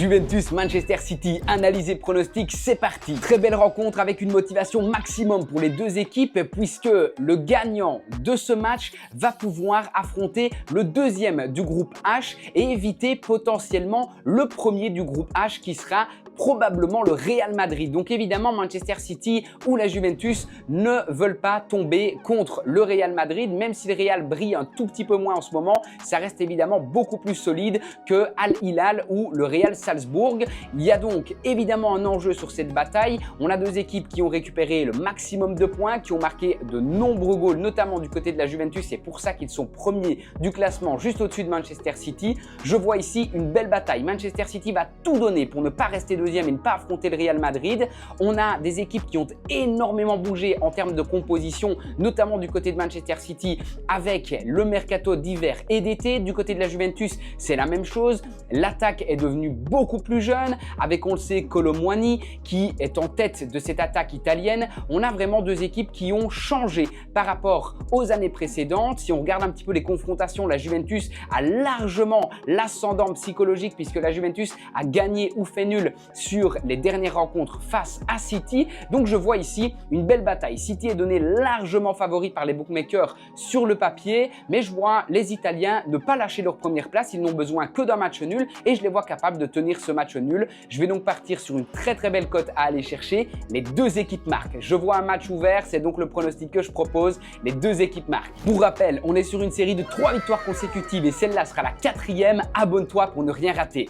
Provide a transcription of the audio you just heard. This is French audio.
Juventus Manchester City, analyse et pronostic, c'est parti. Très belle rencontre avec une motivation maximum pour les deux équipes puisque le gagnant de ce match va pouvoir affronter le deuxième du groupe H et éviter potentiellement le premier du groupe H qui sera probablement le Real Madrid. Donc évidemment, Manchester City ou la Juventus ne veulent pas tomber contre le Real Madrid, même si le Real brille un tout petit peu moins en ce moment, ça reste évidemment beaucoup plus solide que Al Hilal ou le Real Salzbourg. Il y a donc évidemment un enjeu sur cette bataille. On a deux équipes qui ont récupéré le maximum de points, qui ont marqué de nombreux goals, notamment du côté de la Juventus. C'est pour ça qu'ils sont premiers du classement, juste au-dessus de Manchester City. Je vois ici une belle bataille. Manchester City va tout donner pour ne pas rester deuxième et ne pas affronter le Real Madrid. On a des équipes qui ont énormément bougé en termes de composition, notamment du côté de Manchester City avec le mercato d'hiver et d'été. Du côté de la Juventus, c'est la même chose. L'attaque est devenue beaucoup plus jeune avec, on le sait, Kolo Muani qui est en tête de cette attaque italienne. On a vraiment deux équipes qui ont changé par rapport aux années précédentes. Si on regarde un petit peu les confrontations, la Juventus a largement l'ascendant psychologique puisque la Juventus a gagné ou fait nul sur les dernières rencontres face à City. Donc je vois ici une belle bataille. City est donné largement favori par les bookmakers sur le papier, mais je vois les Italiens ne pas lâcher leur première place. Ils n'ont besoin que d'un match nul et je les vois capables de tenir ce match nul. Je vais donc partir sur une très belle cote à aller chercher. Les deux équipes marquent. Je vois un match ouvert, c'est donc le pronostic que je propose. Les deux équipes marquent. Pour rappel, on est sur une série de 3 victoires consécutives et celle-là sera la 4e. Abonne-toi pour ne rien rater.